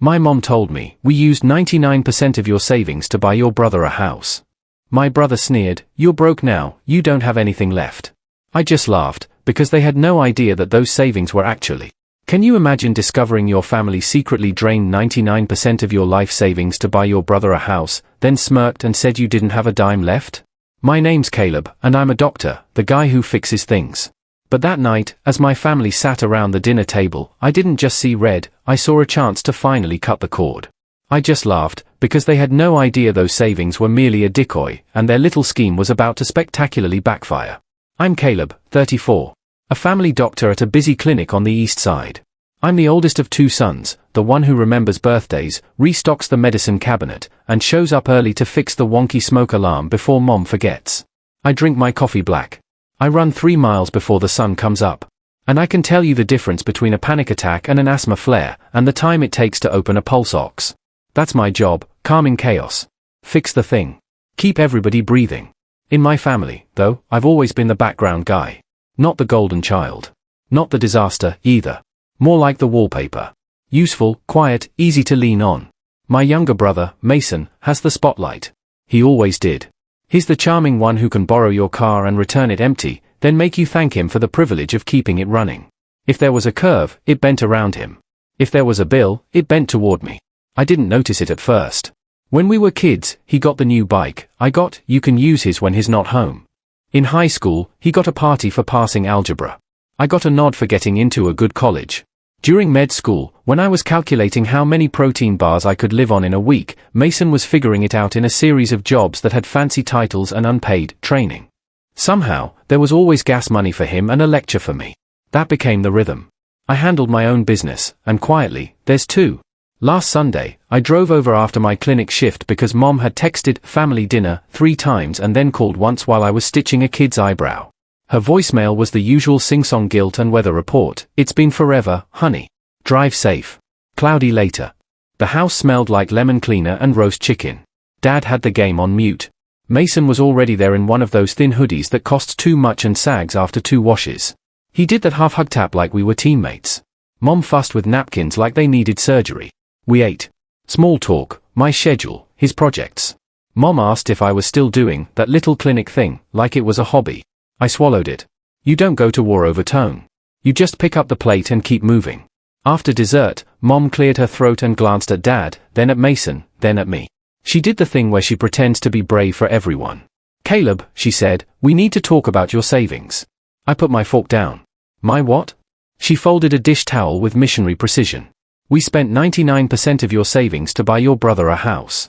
My mom told me, we used 99% of your savings to buy your brother a house. My brother sneered, you're broke now, you don't have anything left. I just laughed, because they had no idea that those savings were actually. Can you imagine discovering your family secretly drained 99% of your life savings to buy your brother a house, then smirked and said you didn't have a dime left? My name's Caleb, and I'm a doctor, the guy who fixes things. But that night, as my family sat around the dinner table, I didn't just see red, I saw a chance to finally cut the cord. I just laughed, because they had no idea those savings were merely a decoy, and their little scheme was about to spectacularly backfire. I'm Caleb, 34. A family doctor at a busy clinic on the east side. I'm the oldest of 2 sons, the one who remembers birthdays, restocks the medicine cabinet, and shows up early to fix the wonky smoke alarm before mom forgets. I drink my coffee black. I run 3 miles before the sun comes up. And I can tell you the difference between a panic attack and an asthma flare, and the time it takes to open a pulse ox. That's my job, calming chaos. Fix the thing. Keep everybody breathing. In my family, though, I've always been the background guy. Not the golden child. Not the disaster, either. More like the wallpaper. Useful, quiet, easy to lean on. My younger brother, Mason, has the spotlight. He always did. He's the charming one who can borrow your car and return it empty, then make you thank him for the privilege of keeping it running. If there was a curve, it bent around him. If there was a bill, it bent toward me. I didn't notice it at first. When we were kids, he got the new bike. You can use his when he's not home. In high school, he got a party for passing algebra. I got a nod for getting into a good college. During med school, when I was calculating how many protein bars I could live on in a week, Mason was figuring it out in a series of jobs that had fancy titles and unpaid training. Somehow, there was always gas money for him and a lecture for me. That became the rhythm. I handled my own business, and quietly, there's 2. Last Sunday, I drove over after my clinic shift because mom had texted family dinner 3 times and then called once while I was stitching a kid's eyebrow. Her voicemail was the usual sing-song guilt and weather report. It's been forever, honey. Drive safe. Cloudy later. The house smelled like lemon cleaner and roast chicken. Dad had the game on mute. Mason was already there in one of those thin hoodies that costs too much and sags after 2 washes. He did that half hug tap like we were teammates. Mom fussed with napkins like they needed surgery. We ate. Small talk, my schedule, his projects. Mom asked if I was still doing that little clinic thing, like it was a hobby. I swallowed it. You don't go to war over tone. You just pick up the plate and keep moving. After dessert, Mom cleared her throat and glanced at Dad, then at Mason, then at me. She did the thing where she pretends to be brave for everyone. Caleb, she said, we need to talk about your savings. I put my fork down. My what? She folded a dish towel with missionary precision. We spent 99% of your savings to buy your brother a house.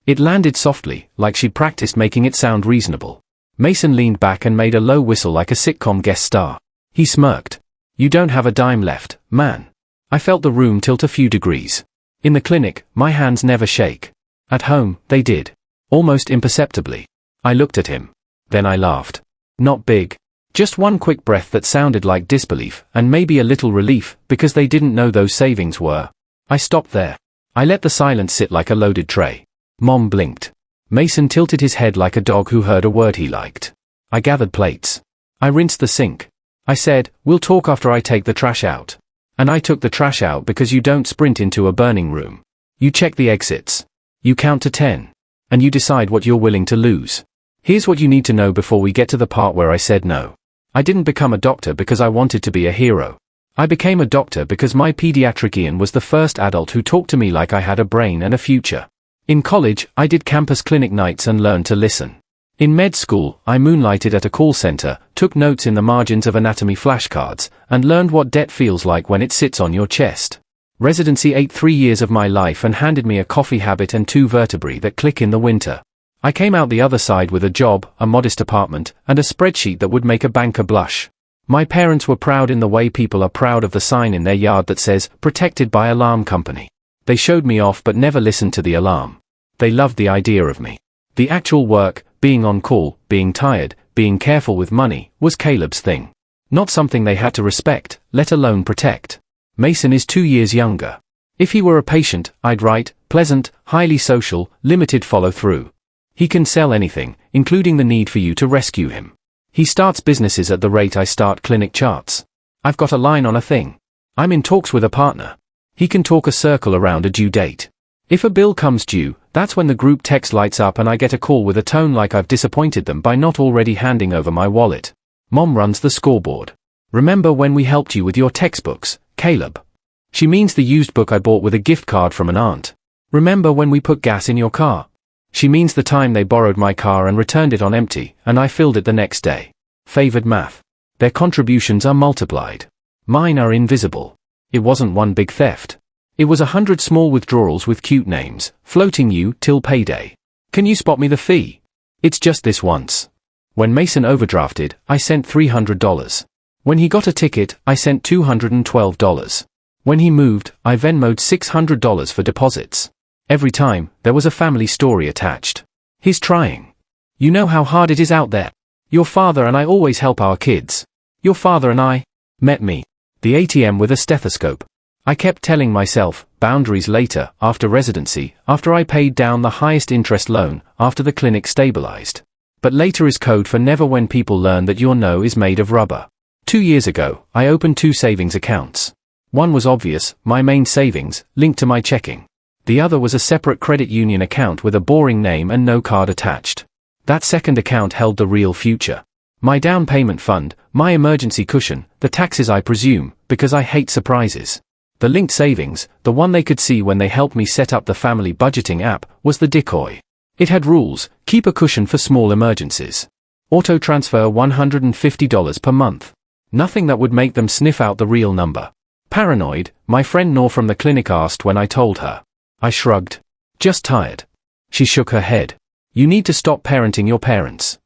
It landed softly, like she'd practiced making it sound reasonable. Mason leaned back and made a low whistle like a sitcom guest star. He smirked. You don't have a dime left, man. I felt the room tilt a few degrees. In the clinic, my hands never shake. At home, they did. Almost imperceptibly. I looked at him. Then I laughed. Not big. Just one quick breath that sounded like disbelief, and maybe a little relief, because they didn't know those savings were. I stopped there. I let the silence sit like a loaded tray. Mom blinked. Mason tilted his head like a dog who heard a word he liked. I gathered plates. I rinsed the sink. I said, we'll talk after I take the trash out. And I took the trash out because you don't sprint into a burning room. You check the exits. You count to 10. And you decide what you're willing to lose. Here's what you need to know before we get to the part where I said no. I didn't become a doctor because I wanted to be a hero. I became a doctor because my pediatric Ian was the first adult who talked to me like I had a brain and a future. In college, I did campus clinic nights and learned to listen. In med school, I moonlighted at a call center, took notes in the margins of anatomy flashcards, and learned what debt feels like when it sits on your chest. Residency ate 3 years of my life and handed me a coffee habit and 2 vertebrae that click in the winter. I came out the other side with a job, a modest apartment, and a spreadsheet that would make a banker blush. My parents were proud in the way people are proud of the sign in their yard that says, protected by alarm company. They showed me off but never listened to the alarm. They loved the idea of me. The actual work, being on call, being tired, being careful with money, was Caleb's thing. Not something they had to respect, let alone protect. Mason is 2 years younger. If he were a patient, I'd write, pleasant, highly social, limited follow-through. He can sell anything, including the need for you to rescue him. He starts businesses at the rate I start clinic charts. I've got a line on a thing. I'm in talks with a partner. He can talk a circle around a due date. If a bill comes due, that's when the group text lights up and I get a call with a tone like I've disappointed them by not already handing over my wallet. Mom runs the scoreboard. Remember when we helped you with your textbooks, Caleb? She means the used book I bought with a gift card from an aunt. Remember when we put gas in your car? She means the time they borrowed my car and returned it on empty, and I filled it the next day. Favored math. Their contributions are multiplied. Mine are invisible. It wasn't one big theft. It was 100 small withdrawals with cute names, floating you till payday. Can you spot me the fee? It's just this once. When Mason overdrafted, I sent $300. When he got a ticket, I sent $212. When he moved, I Venmoed $600 for deposits. Every time, there was a family story attached. He's trying. You know how hard it is out there. Your father and I always help our kids. Your father and I met me. The ATM with a stethoscope. I kept telling myself, boundaries later, after residency, after I paid down the highest interest loan, after the clinic stabilized. But later is code for never when people learn that your no is made of rubber. 2 years ago, I opened 2 savings accounts. One was obvious, my main savings, linked to my checking. The other was a separate credit union account with a boring name and no card attached. That second account held the real future. My down payment fund, my emergency cushion, the taxes I presume, because I hate surprises. The linked savings, the one they could see when they helped me set up the family budgeting app, was the decoy. It had rules: keep a cushion for small emergencies. Auto transfer $150 per month. Nothing that would make them sniff out the real number. Paranoid, my friend Nor from the clinic asked when I told her. I shrugged. Just tired. She shook her head. You need to stop parenting your parents.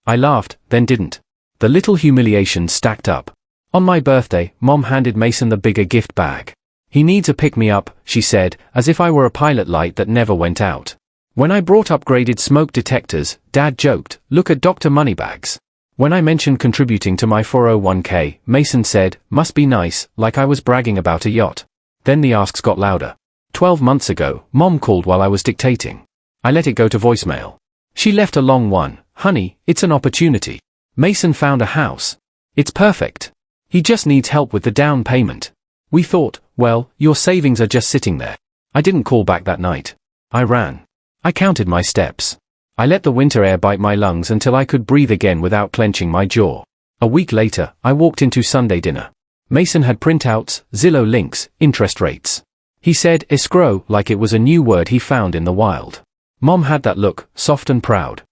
I laughed, then didn't. The little humiliations stacked up. On my birthday, Mom handed Mason the bigger gift bag. He needs a pick-me-up, she said, as if I were a pilot light that never went out. When I brought upgraded smoke detectors, Dad joked, look at Dr. Moneybags. When I mentioned contributing to my 401k, Mason said, must be nice, like I was bragging about a yacht. Then the asks got louder. 12 months ago, Mom called while I was dictating. I let it go to voicemail. She left a long one. Honey, it's an opportunity. Mason found a house. It's perfect. He just needs help with the down payment. We thought, well, your savings are just sitting there. I didn't call back that night. I ran. I counted my steps. I let the winter air bite my lungs until I could breathe again without clenching my jaw. A week later, I walked into Sunday dinner. Mason had printouts, Zillow links, interest rates. He said escrow like it was a new word he found in the wild. Mom had that look, soft and proud.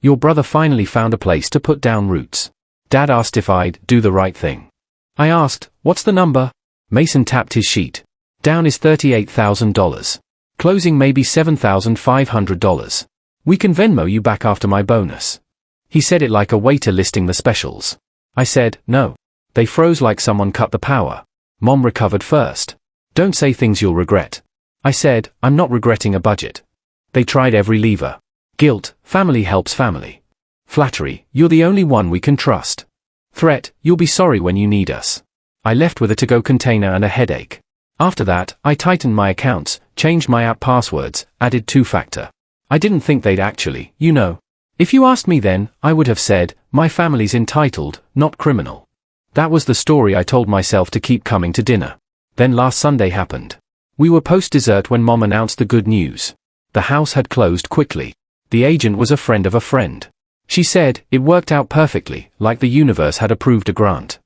Your brother finally found a place to put down roots. Dad asked if I'd do the right thing. I asked, what's the number? Mason tapped his sheet. Down is $38,000. Closing maybe $7,500. We can Venmo you back after my bonus. He said it like a waiter listing the specials. I said, no. They froze like someone cut the power. Mom recovered first. Don't say things you'll regret. I said, I'm not regretting a budget. They tried every lever. Guilt, family helps family. Flattery, you're the only one we can trust. Threat, you'll be sorry when you need us. I left with a to-go container and a headache. After that, I tightened my accounts, changed my app passwords, added 2-factor. I didn't think they'd actually, you know. If you asked me then, I would have said, my family's entitled, not criminal. That was the story I told myself to keep coming to dinner. Then last Sunday happened. We were post-dessert when Mom announced the good news. The house had closed quickly. The agent was a friend of a friend. She said, it worked out perfectly, like the universe had approved a grant.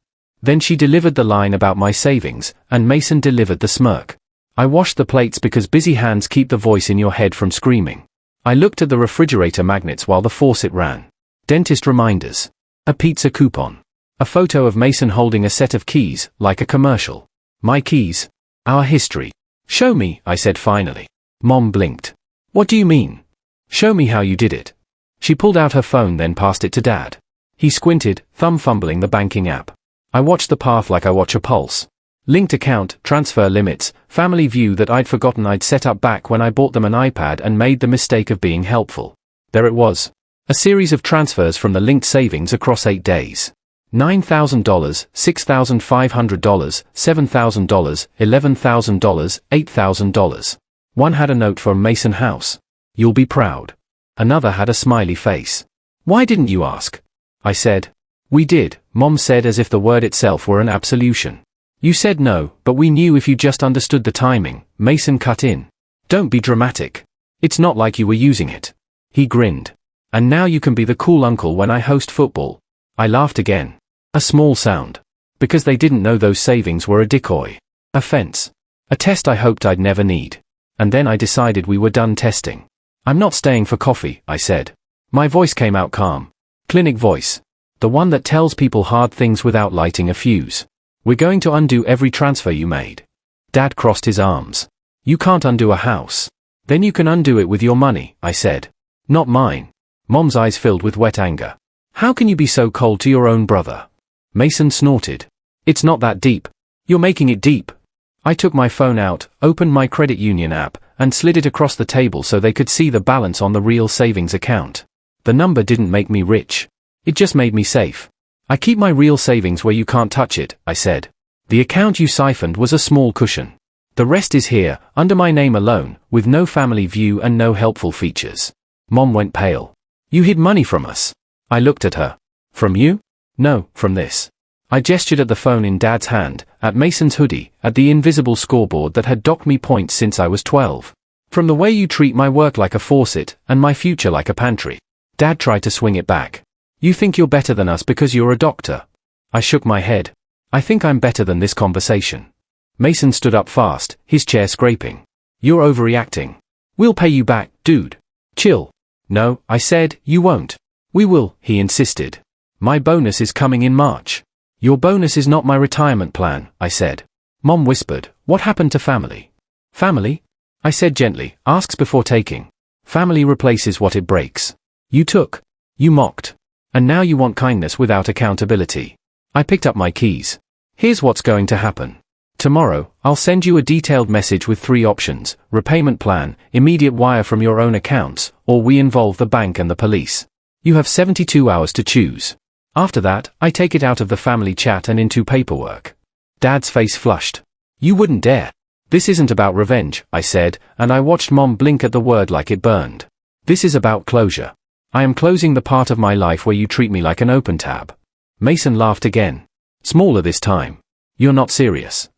Then she delivered the line about my savings, and Mason delivered the smirk. I washed the plates because busy hands keep the voice in your head from screaming. I looked at the refrigerator magnets while the faucet ran. Dentist reminders. A pizza coupon. A photo of Mason holding a set of keys, like a commercial. My keys. Our history. Show me, I said finally. Mom blinked. What do you mean? Show me how you did it. She pulled out her phone then passed it to Dad. He squinted, thumb fumbling the banking app. I watched the path like I watch a pulse. Linked account, transfer limits, family view that I'd forgotten I'd set up back when I bought them an iPad and made the mistake of being helpful. There it was. A series of transfers from the linked savings across 8 days. $9,000, $6,500, $7,000, $11,000, $8,000. One had a note from Mason House. You'll be proud. Another had a smiley face. Why didn't you ask? I said. We did, Mom said as if the word itself were an absolution. You said no, but we knew if you just understood the timing, Mason cut in. Don't be dramatic. It's not like you were using it. He grinned. And now you can be the cool uncle when I host football. I laughed again. A small sound. Because they didn't know those savings were a decoy. A fence. A test I hoped I'd never need. And then I decided we were done testing. I'm not staying for coffee, I said. My voice came out calm. Clinic voice. The one that tells people hard things without lighting a fuse. We're going to undo every transfer you made. Dad crossed his arms. You can't undo a house. Then you can undo it with your money, I said. Not mine. Mom's eyes filled with wet anger. How can you be so cold to your own brother? Mason snorted. It's not that deep. You're making it deep. I took my phone out, opened my credit union app, and slid it across the table so they could see the balance on the real savings account. The number didn't make me rich. It just made me safe. I keep my real savings where you can't touch it, I said. The account you siphoned was a small cushion. The rest is here, under my name alone, with no family view and no helpful features. Mom went pale. You hid money from us. I looked at her. From you? No, from this. I gestured at the phone in Dad's hand, at Mason's hoodie, at the invisible scoreboard that had docked me points since I was 12. From the way you treat my work like a faucet, and my future like a pantry. Dad tried to swing it back. You think you're better than us because you're a doctor? I shook my head. I think I'm better than this conversation. Mason stood up fast, his chair scraping. You're overreacting. We'll pay you back, dude. Chill. No, I said, you won't. We will, he insisted. My bonus is coming in March. Your bonus is not my retirement plan, I said. Mom whispered, what happened to family? Family? I said gently, asks before taking. Family replaces what it breaks. You took. You mocked. And now you want kindness without accountability. I picked up my keys. Here's what's going to happen. Tomorrow, I'll send you a detailed message with 3 options: repayment plan, immediate wire from your own accounts, or we involve the bank and the police. You have 72 hours to choose. After that, I take it out of the family chat and into paperwork. Dad's face flushed. You wouldn't dare. This isn't about revenge, I said, and I watched Mom blink at the word like it burned. This is about closure. I am closing the part of my life where you treat me like an open tab. Mason laughed again. Smaller this time. You're not serious.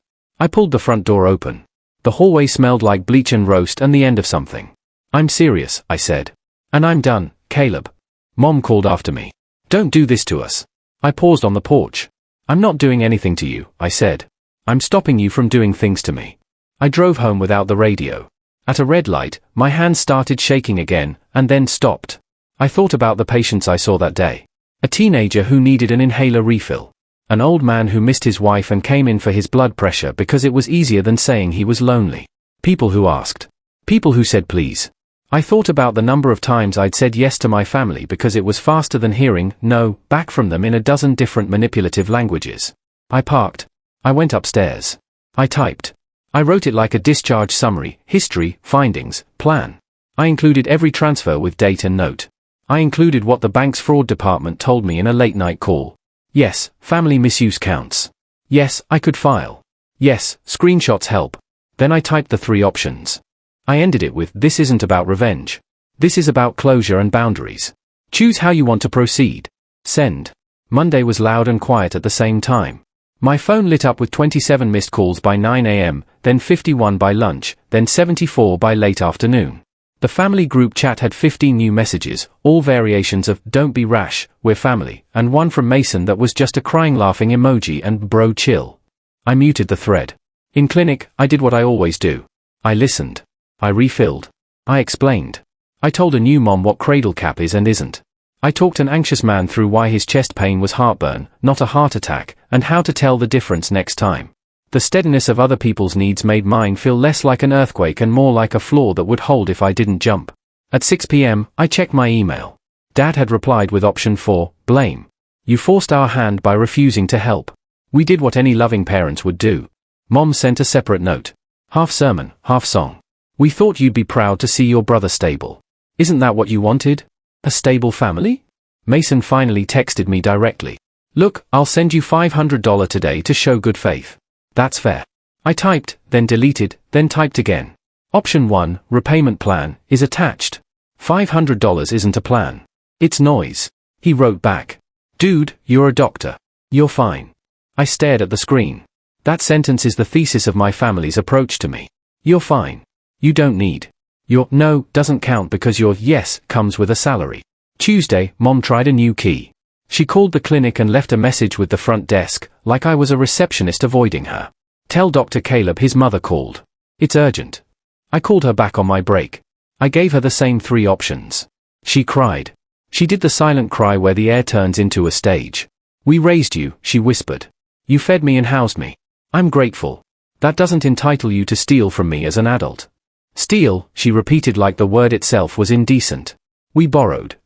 I pulled the front door open. The hallway smelled like bleach and roast and the end of something. I'm serious, I said. And I'm done, Caleb. Mom called after me. Don't do this to us. I paused on the porch. I'm not doing anything to you, I said. I'm stopping you from doing things to me. I drove home without the radio. At a red light, my hands started shaking again, and then stopped. I thought about the patients I saw that day. A teenager who needed an inhaler refill. An old man who missed his wife and came in for his blood pressure because it was easier than saying he was lonely. People who asked. People who said please. I thought about the number of times I'd said yes to my family because it was faster than hearing no back from them in a dozen different manipulative languages. I parked. I went upstairs. I typed. I wrote it like a discharge summary, history, findings, plan. I included every transfer with date and note. I included what the bank's fraud department told me in a late-night call. Yes, family misuse counts. Yes, I could file. Yes, screenshots help. Then I typed the 3 options. I ended it with, this isn't about revenge. This is about closure and boundaries. Choose how you want to proceed. Send. Monday was loud and quiet at the same time. My phone lit up with 27 missed calls by 9 a.m., then 51 by lunch, then 74 by late afternoon. The family group chat had 15 new messages, all variations of "Don't be rash, we're family," and one from Mason that was just a crying laughing emoji and "Bro chill." I muted the thread. In clinic, I did what I always do. I listened. I refilled. I explained. I told a new mom what cradle cap is and isn't. I talked an anxious man through why his chest pain was heartburn, not a heart attack, and how to tell the difference next time. The steadiness of other people's needs made mine feel less like an earthquake and more like a floor that would hold if I didn't jump. At 6 p.m., I checked my email. Dad had replied with option 4, blame. You forced our hand by refusing to help. We did what any loving parents would do. Mom sent a separate note. Half sermon, half song. We thought you'd be proud to see your brother stable. Isn't that what you wanted? A stable family? Mason finally texted me directly. Look, I'll send you $500 today to show good faith. That's fair. I typed, then deleted, then typed again. Option 1, repayment plan, is attached. $500 isn't a plan. It's noise. He wrote back. Dude, you're a doctor. You're fine. I stared at the screen. That sentence is the thesis of my family's approach to me. You're fine. You don't need. Your no doesn't count because your yes comes with a salary. Tuesday, Mom tried a new key. She called the clinic and left a message with the front desk, like I was a receptionist avoiding her. Tell Dr. Caleb his mother called. It's urgent. I called her back on my break. I gave her the same 3 options. She cried. She did the silent cry where the air turns into a stage. We raised you, she whispered. You fed me and housed me. I'm grateful. That doesn't entitle you to steal from me as an adult. Steal, she repeated like the word itself was indecent. We borrowed.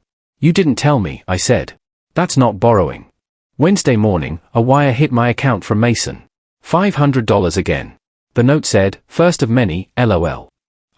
You didn't tell me, I said. That's not borrowing. Wednesday morning, a wire hit my account from Mason. $500 again. The note said, first of many, LOL.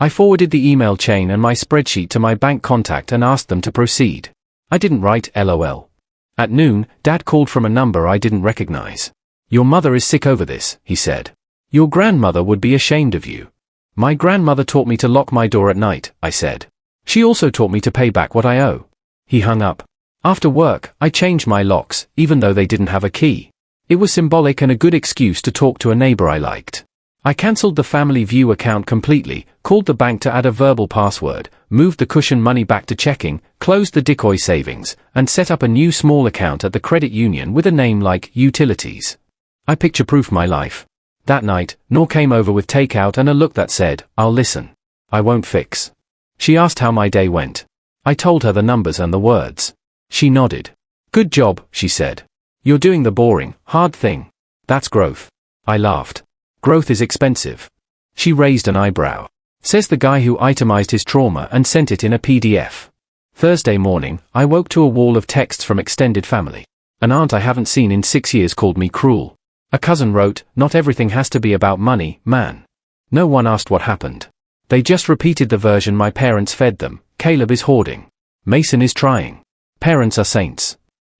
I forwarded the email chain and my spreadsheet to my bank contact and asked them to proceed. I didn't write LOL. At noon, Dad called from a number I didn't recognize. Your mother is sick over this, he said. Your grandmother would be ashamed of you. My grandmother taught me to lock my door at night, I said. She also taught me to pay back what I owe. He hung up. After work, I changed my locks, even though they didn't have a key. It was symbolic and a good excuse to talk to a neighbor I liked. I cancelled the Family View account completely, called the bank to add a verbal password, moved the cushion money back to checking, closed the decoy savings, and set up a new small account at the credit union with a name like Utilities. I picture-proofed my life. That night, Nor came over with takeout and a look that said, I'll listen. I won't fix. She asked how my day went. I told her the numbers and the words. She nodded. Good job, she said. You're doing the boring, hard thing. That's growth. I laughed. Growth is expensive. She raised an eyebrow. Says the guy who itemized his trauma and sent it in a PDF. Thursday morning, I woke to a wall of texts from extended family. An aunt I haven't seen in 6 years called me cruel. A cousin wrote, not everything has to be about money, man. No one asked what happened. They just repeated the version my parents fed them. Caleb is hoarding. Mason is trying. Parents are saints.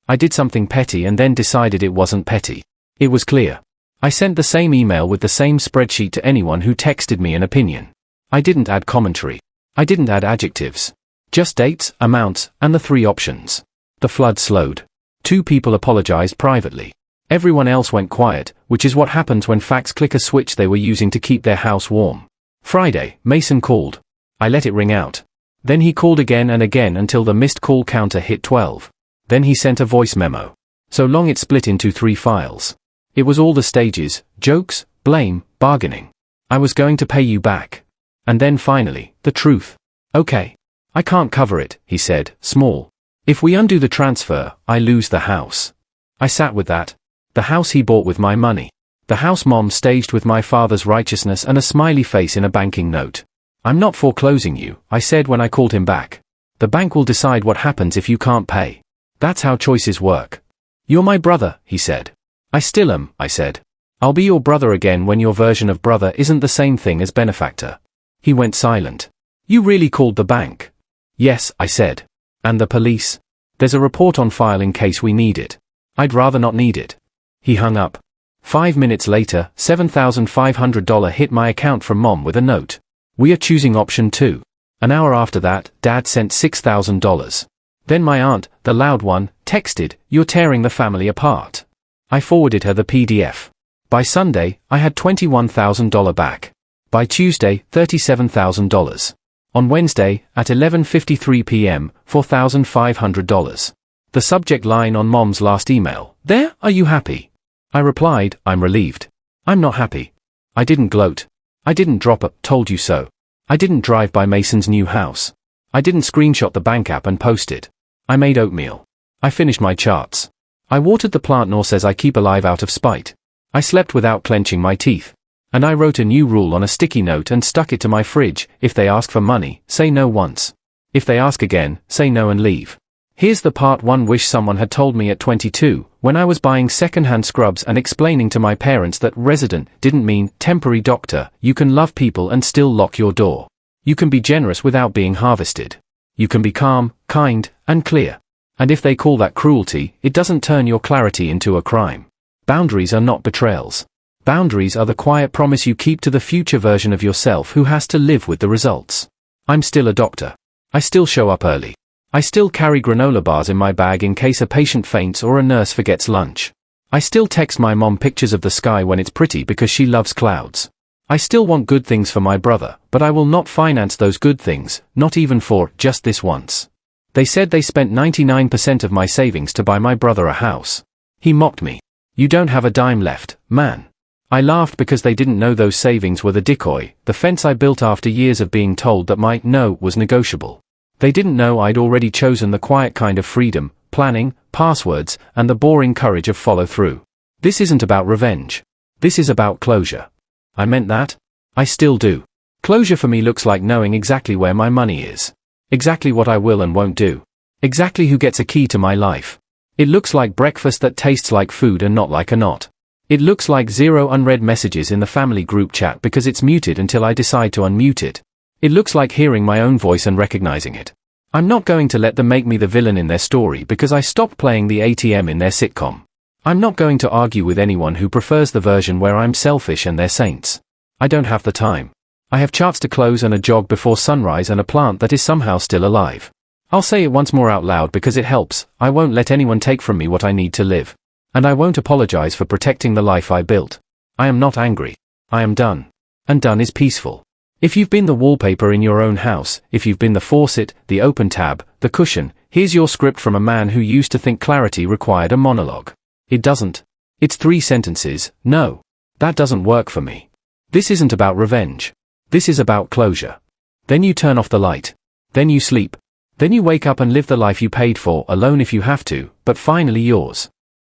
I did something petty and then decided it wasn't petty. It was clear. I sent the same email with the same spreadsheet to anyone who texted me an opinion. I didn't add commentary. I didn't add adjectives. Just dates, amounts, and the 3 options. The flood slowed. 2 people apologized privately. Everyone else went quiet, which is what happens when facts click a switch they were using to keep their house warm. Friday, Mason called. I let it ring out. Then he called again and again until the missed call counter hit 12. Then he sent a voice memo. So long it split into 3 files. It was all the stages, jokes, blame, bargaining. I was going to pay you back. And then finally, the truth. Okay. I can't cover it, he said, small. If we undo the transfer, I lose the house. I sat with that. The house he bought with my money. The house Mom staged with my father's righteousness and a smiley face in a banking note. I'm not foreclosing you, I said when I called him back. The bank will decide what happens if you can't pay. That's how choices work. You're my brother, he said. I still am, I said. I'll be your brother again when your version of brother isn't the same thing as benefactor. He went silent. You really called the bank? Yes, I said. And the police? There's a report on file in case we need it. I'd rather not need it. He hung up. 5 minutes later, $7,500 hit my account from Mom with a note. We are choosing option 2. An hour after that, Dad sent $6,000. Then my aunt, the loud one, texted, you're tearing the family apart. I forwarded her the PDF. By Sunday, I had $21,000 back. By Tuesday, $37,000. On Wednesday, at 11:53 p.m., $4,500. The subject line on Mom's last email, there, are you happy? I replied, I'm relieved. I'm not happy. I didn't gloat. I didn't drop a, told you so. I didn't drive by Mason's new house. I didn't screenshot the bank app and post it. I made oatmeal. I finished my charts. I watered the plant Nor says I keep alive out of spite. I slept without clenching my teeth. And I wrote a new rule on a sticky note and stuck it to my fridge, if they ask for money, say no once. If they ask again, say no and leave. Here's the part one wish someone had told me at 22, when I was buying second-hand scrubs and explaining to my parents that resident didn't mean temporary doctor. You can love people and still lock your door. You can be generous without being harvested. You can be calm, kind, and clear. And if they call that cruelty, it doesn't turn your clarity into a crime. Boundaries are not betrayals. Boundaries are the quiet promise you keep to the future version of yourself who has to live with the results. I'm still a doctor. I still show up early. I still carry granola bars in my bag in case a patient faints or a nurse forgets lunch. I still text my mom pictures of the sky when it's pretty because she loves clouds. I still want good things for my brother, but I will not finance those good things, not even for just this once. They said they spent 99% of my savings to buy my brother a house. He mocked me. You don't have a dime left, man. I laughed because they didn't know those savings were the decoy, the fence I built after years of being told that my no was negotiable. They didn't know I'd already chosen the quiet kind of freedom, planning, passwords, and the boring courage of follow-through. This isn't about revenge. This is about closure. I meant that. I still do. Closure for me looks like knowing exactly where my money is. Exactly what I will and won't do. Exactly who gets a key to my life. It looks like breakfast that tastes like food and not like a knot. It looks like 0 unread messages in the family group chat because it's muted until I decide to unmute it. It looks like hearing my own voice and recognizing it. I'm not going to let them make me the villain in their story because I stopped playing the ATM in their sitcom. I'm not going to argue with anyone who prefers the version where I'm selfish and they're saints. I don't have the time. I have charts to close and a jog before sunrise and a plant that is somehow still alive. I'll say it once more out loud because it helps. I won't let anyone take from me what I need to live. And I won't apologize for protecting the life I built. I am not angry. I am done. And done is peaceful. If you've been the wallpaper in your own house, if you've been the faucet, the open tab, the cushion, here's your script from a man who used to think clarity required a monologue. It doesn't. It's 3 sentences. No. That doesn't work for me. This isn't about revenge. This is about closure. Then you turn off the light. Then you sleep. Then you wake up and live the life you paid for, alone if you have to, but finally yours.